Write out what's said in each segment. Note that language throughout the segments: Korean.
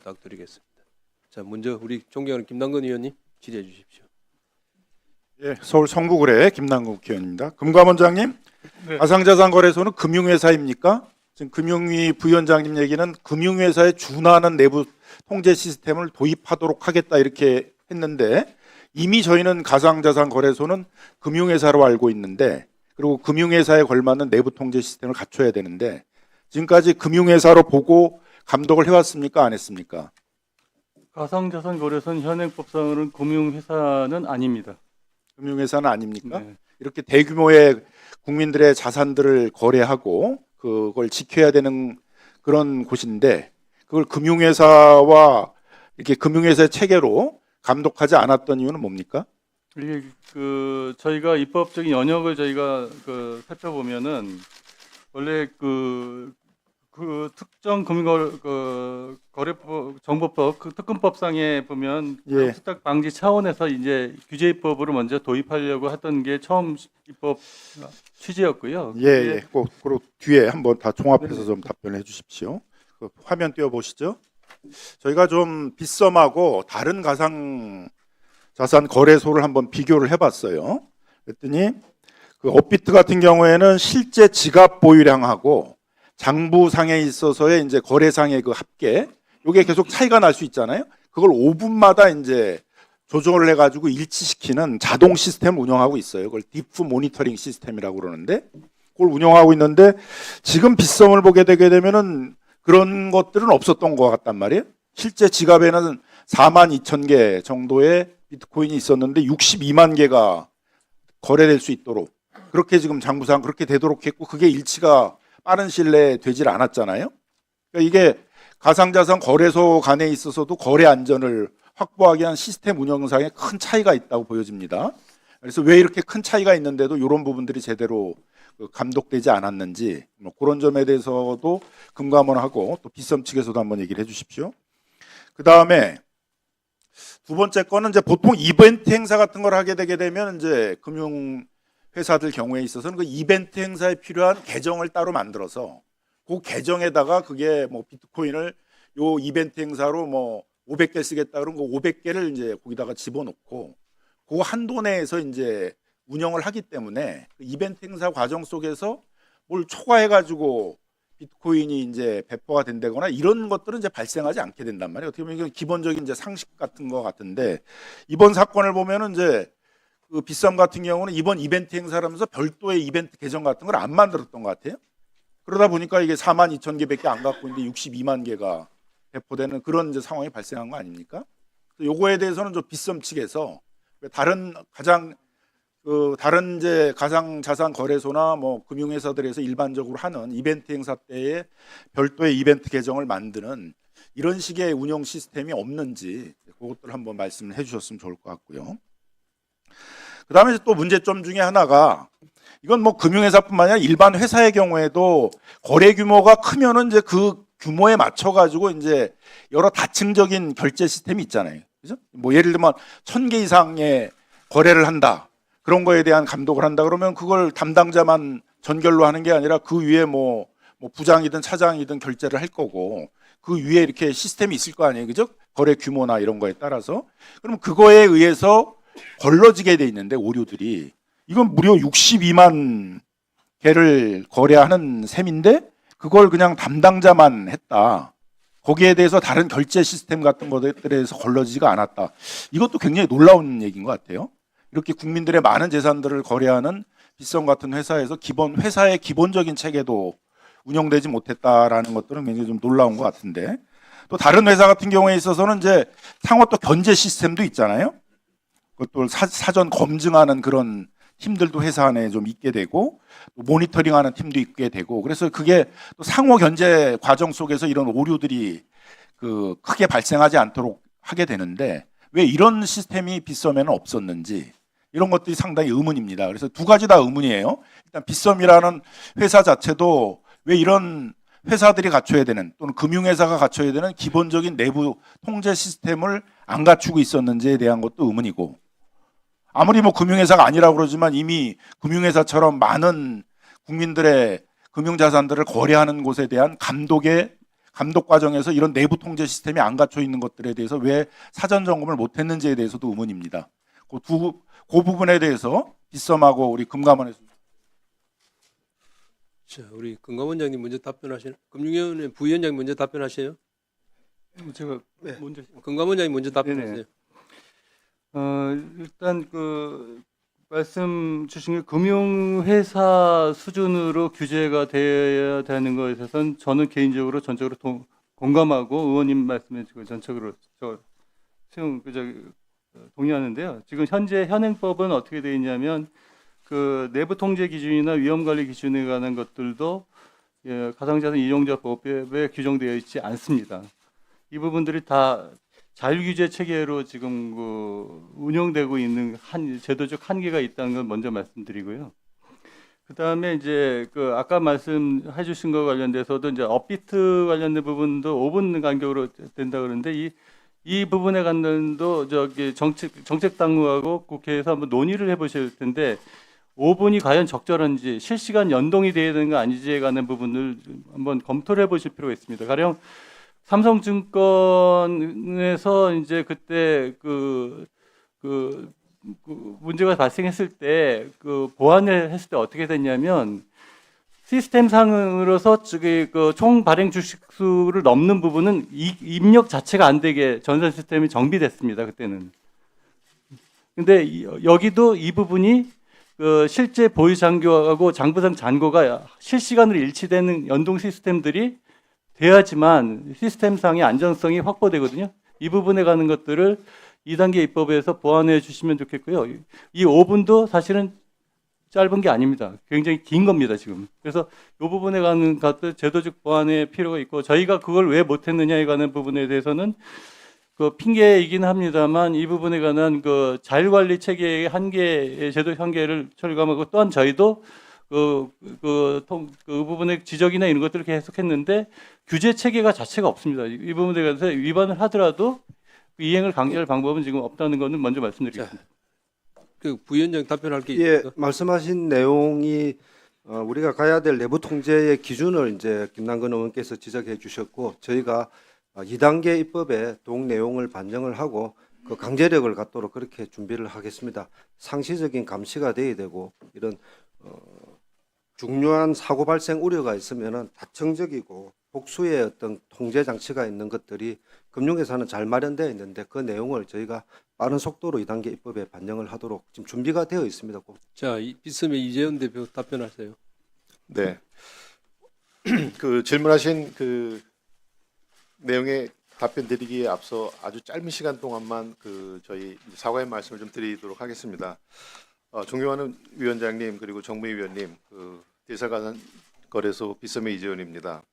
부탁드리겠습니다. 자, 먼저 우리 존경하는 김남근 의원님 질의해 주십시오. 예, 서울 성북을의 김남근 국회의원입니다. 금감원장님, 네. 가상자산거래소는 금융회사입니까? 지금 금융위 부위원장님 얘기는 금융회사에 준하는 내부 통제 시스템을 도입하도록 하겠다 이렇게 했는데, 이미 저희는 가상자산거래소는 금융회사로 알고 있는데, 그리고 금융회사에 걸맞는 내부 통제 시스템을 갖춰야 되는데, 지금까지 금융회사로 보고 감독을 해왔습니까? 안 했습니까? 가상자산 거래소는 현행법상으로는 금융회사는 아닙니다. 금융회사는 아닙니까? 네. 이렇게 대규모의 국민들의 자산들을 거래하고 그걸 지켜야 되는 그런 곳인데, 그걸 금융회사와 이렇게 금융회사의 체계로 감독하지 않았던 이유는 뭡니까? 이게 저희가 입법적인 영역을 저희가 살펴보면은 원래 특정 거래법 정보법 특근법상에 보면 예. 수탁 방지 차원에서 이제 규제입법으로 먼저 도입하려고 하던 게 처음 입법 취지였고요. 예, 예. 꼭 뒤에 한번 다 종합해서 좀 답변해 주십시오. 그 화면 띄워 보시죠. 저희가 좀 빗썸하고 다른 가상 자산 거래소를 한번 비교를 해봤어요. 그랬더니 그 업비트 같은 경우에는 실제 지갑 보유량하고 장부상에 있어서의 이제 거래상의 그 합계, 이게 계속 차이가 날 수 있잖아요. 그걸 5분마다 이제 조정을 해가지고 일치시키는 자동 시스템을 운영하고 있어요. 그걸 디프 모니터링 시스템이라고 그러는데, 그걸 운영하고 있는데, 지금 빗썸을 보게 되게 되면은 그런 것들은 없었던 것 같단 말이에요. 실제 지갑에는 42,000개 정도의 비트코인이 있었는데 62만 개가 거래될 수 있도록 그렇게 지금 장부상 그렇게 되도록 했고, 그게 일치가 빠른 시일 내에 되질 않았잖아요. 그러니까 이게 가상자산 거래소 간에 있어서도 거래 안전을 확보하기 위한 시스템 운영상에 큰 차이가 있다고 보여집니다. 그래서 왜 이렇게 큰 차이가 있는데도 이런 부분들이 제대로 감독되지 않았는지, 뭐 그런 점에 대해서도 금감원하고 또 빗썸 측에서도 한번 얘기를 해주십시오. 그 다음에 두 번째 거는 이제 보통 이벤트 행사 같은 걸 하게 되게 되면 이제 금융 회사들 경우에 있어서는 그 이벤트 행사에 필요한 계정을 따로 만들어서 그 계정에다가 그게 뭐 비트코인을 요 이벤트 행사로 뭐 500개 쓰겠다 그러면 그 500개를 이제 거기다가 집어넣고 그 한도 내에서 이제 운영을 하기 때문에 그 이벤트 행사 과정 속에서 뭘 초과해가지고 비트코인이 이제 배포가 된다거나 이런 것들은 이제 발생하지 않게 된단 말이에요. 어떻게 보면 이게 기본적인 이제 상식 같은 거 같은데, 이번 사건을 보면은 이제 그 빗썸 같은 경우는 이번 이벤트 행사라면서 별도의 이벤트 계정 같은 걸 안 만들었던 것 같아요. 그러다 보니까 이게 42,000개밖에 안 갖고 있는데 62만 개가 배포되는 그런 이제 상황이 발생한 거 아닙니까? 요거에 대해서는 좀 빗썸 측에서 다른 이제 가상 자산 거래소나 뭐 금융회사들에서 일반적으로 하는 이벤트 행사 때에 별도의 이벤트 계정을 만드는 이런 식의 운영 시스템이 없는지 그것들 한번 말씀을 해주셨으면 좋을 것 같고요. 그 다음에 또 문제점 중에 하나가, 이건 뭐 금융회사뿐만 아니라 일반 회사의 경우에도 거래 규모가 크면은 이제 그 규모에 맞춰 가지고 이제 여러 다층적인 결제 시스템이 있잖아요. 그죠? 뭐 예를 들면 1,000개 이상의 거래를 한다. 그런 거에 대한 감독을 한다 그러면 그걸 담당자만 전결로 하는 게 아니라 그 위에 뭐 부장이든 차장이든 결제를 할 거고, 그 위에 이렇게 시스템이 있을 거 아니에요. 그죠? 거래 규모나 이런 거에 따라서. 그럼 그거에 의해서 걸러지게 돼 있는데 오류들이, 이건 무려 62만 개를 거래하는 셈인데 그걸 그냥 담당자만 했다. 거기에 대해서 다른 결제 시스템 같은 것들에 대해서 걸러지지가 않았다. 이것도 굉장히 놀라운 얘기인 것 같아요. 이렇게 국민들의 많은 재산들을 거래하는 빗썸 같은 회사에서 회사의 기본적인 체계도 운영되지 못했다라는 것들은 굉장히 좀 놀라운 것 같은데, 또 다른 회사 같은 경우에 있어서는 이제 상호 또 견제 시스템도 있잖아요. 그것도 사전 검증하는 그런 팀들도 회사 안에 좀 있게 되고, 또 모니터링하는 팀도 있게 되고, 그래서 그게 또 상호 견제 과정 속에서 이런 오류들이 크게 발생하지 않도록 하게 되는데, 왜 이런 시스템이 빗썸에는 없었는지, 이런 것들이 상당히 의문입니다. 그래서 두 가지 다 의문이에요. 일단 빗썸이라는 회사 자체도 왜 이런 회사들이 갖춰야 되는, 또는 금융회사가 갖춰야 되는 기본적인 내부 통제 시스템을 안 갖추고 있었는지에 대한 것도 의문이고, 아무리 뭐 금융회사가 아니라고 그러지만 이미 금융회사처럼 많은 국민들의 금융자산들을 거래하는 곳에 대한 감독 과정에서 이런 내부 통제 시스템이 안 갖춰 있는 것들에 대해서 왜 사전 점검을 못했는지에 대해서도 의문입니다. 그 부분에 대해서 빗썸하고 우리 금감원에서 자, 우리 금감원장님 먼저 답변하시나요? 금융위원회 부위원장 먼저 답변하세요. 제가 네. 먼저 금감원장님 먼저 답변하세요. 일단 그 말씀 주신 게 금융회사 수준으로 규제가 되어야 되는 것에 대해서는 저는 개인적으로 전적으로 공감하고 의원님 말씀에 전적으로 동의하는데요. 지금 현재 현행법은 어떻게 되어 있냐면 그 내부 통제 기준이나 위험 관리 기준에 관한 것들도 가상자산 이용자법에 규정되어 있지 않습니다. 이 부분들이 다 자율규제 체계로 지금 운영되고 있는 제도적 한계가 있다는 걸 먼저 말씀드리고요. 그 다음에 이제 그 아까 말씀해 주신 거 관련돼서도 이제 업비트 관련된 부분도 5분 간격으로 된다 그러는데 이 부분에 관련도 저기 정책 당국하고 국회에서 한번 논의를 해보실 텐데 5분이 과연 적절한지 실시간 연동이 돼야 되는 거 아닌지에 관한 부분을 한번 검토를 해보실 필요가 있습니다. 가령 삼성증권에서 이제 그때 그 문제가 발생했을 때 그 보완을 했을 때 어떻게 됐냐면 시스템상으로서 총 발행 주식 수를 넘는 부분은 입력 자체가 안 되게 전산 시스템이 정비됐습니다. 그때는. 근데 여기도 이 부분이 실제 보유 잔고하고 장부상 잔고가 실시간으로 일치되는 연동 시스템들이 돼야지만 시스템상의 안전성이 확보되거든요. 이 부분에 가는 것들을 2단계 입법에서 보완해 주시면 좋겠고요. 이 5분도 사실은 짧은 게 아닙니다. 굉장히 긴 겁니다, 지금. 그래서 이 부분에 가는 것들 제도적 보완의 필요가 있고 저희가 그걸 왜 못했느냐에 관한 부분에 대해서는 그 핑계이긴 합니다만 이 부분에 관한 그 자율관리 체계의 한계, 제도 한계를 철감하고 또한 저희도 그 부분의 지적이나 이런 것들을 계속했는데 규제 체계가 자체가 없습니다. 이 부분에 대해서 위반을 하더라도 이행을 강제할 방법은 지금 없다는 것은 먼저 말씀드리겠습니다. 그 부위원장 답변할 게 예, 있습니까? 말씀하신 내용이 우리가 가야 될 내부 통제의 기준을 이제 김남근 의원께서 지적해 주셨고 저희가 2단계 입법에 동 내용을 반영을 하고 그 강제력을 갖도록 그렇게 준비를 하겠습니다. 상시적인 감시가 돼야 되고 이런 중요한 사고 발생 우려가 있으면은 다층적이고 복수의 어떤 통제 장치가 있는 것들이 금융회사는 잘 마련되어 있는데 그 내용을 저희가 빠른 속도로 2단계 입법에 반영을 하도록 지금 준비가 되어 있습니다. 자, 빗썸의 이재현 대표 답변하세요. 네. 그 질문하신 그 내용에 답변 드리기에 앞서 아주 짧은 시간 동안만 그 저희 사과의 말씀을 좀 드리도록 하겠습니다. 존경하는 위원장님 그리고 정무위 위원님, 그 디지털가상거래소 빗썸의 이재현입니다.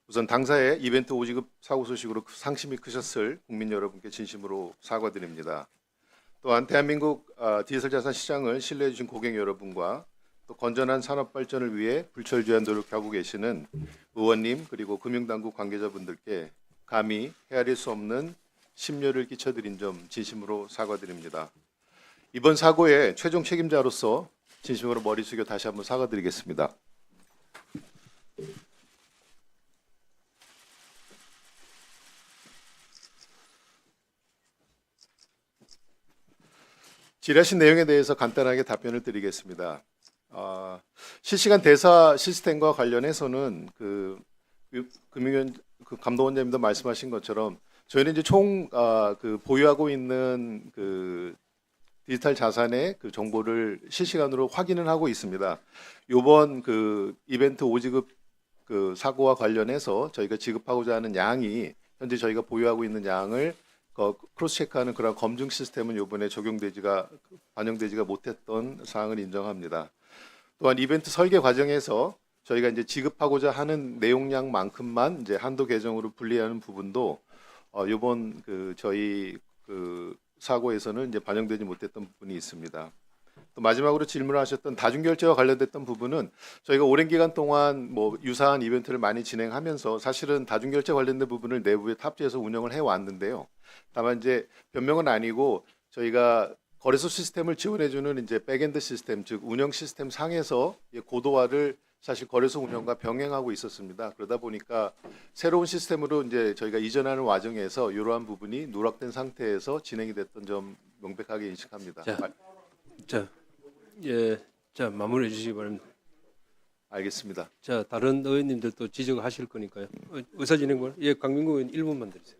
우선 당사의 이벤트 오지급 사고 소식으로 상심이 크셨을 국민 여러분께 진심으로 사과드립니다. 또한 대한민국 디지털 자산 시장을 신뢰해 주신 고객 여러분과 또 건전한 산업 발전을 위해 불철주야 노력하고 계시는 의원님 그리고 금융당국 관계자분들께 감히 헤아릴 수 없는 심려를 끼쳐드린 점 진심으로 사과드립니다. 이번 사고의 최종 책임자로서 진심으로 머리 숙여 다시 한번 사과드리겠습니다. 질의하신 내용에 대해서 간단하게 답변을 드리겠습니다. 실시간 대사 시스템과 관련해서는 금융위원 감독원장님도 말씀하신 것처럼 저희는 이제 총 보유하고 있는 그 디지털 자산의 그 정보를 실시간으로 확인을 하고 있습니다. 이번 그 이벤트 오지급 그 사고와 관련해서 저희가 지급하고자 하는 양이 현재 저희가 보유하고 있는 양을 크로스 체크하는 그런 검증 시스템은 이번에 반영되지가 못했던 사항을 인정합니다. 또한 이벤트 설계 과정에서 저희가 이제 지급하고자 하는 내용량만큼만 이제 한도 계정으로 분리하는 부분도 이번 저희 사고에서는 이제 반영되지 못했던 부분이 있습니다. 또 마지막으로 질문하셨던 다중결제와 관련됐던 부분은 저희가 오랜 기간 동안 뭐 유사한 이벤트를 많이 진행하면서 사실은 다중결제 관련된 부분을 내부에 탑재해서 운영을 해 왔는데요. 다만 이제 변명은 아니고 저희가 거래소 시스템을 지원해주는 이제 백엔드 시스템 즉 운영 시스템 상에서 고도화를 사실 거래소 운영과 병행하고 있었습니다. 그러다 보니까 새로운 시스템으로 이제 저희가 이전하는 과정에서 이러한 부분이 누락된 상태에서 진행이 됐던 점 명백하게 인식합니다. 자, 예, 자 마무리해 주시기 바랍니다. 알겠습니다. 자, 다른 의원님들도 지적하실 거니까요. 의사 진행관, 예, 강민구 의원 1분만 드리세요.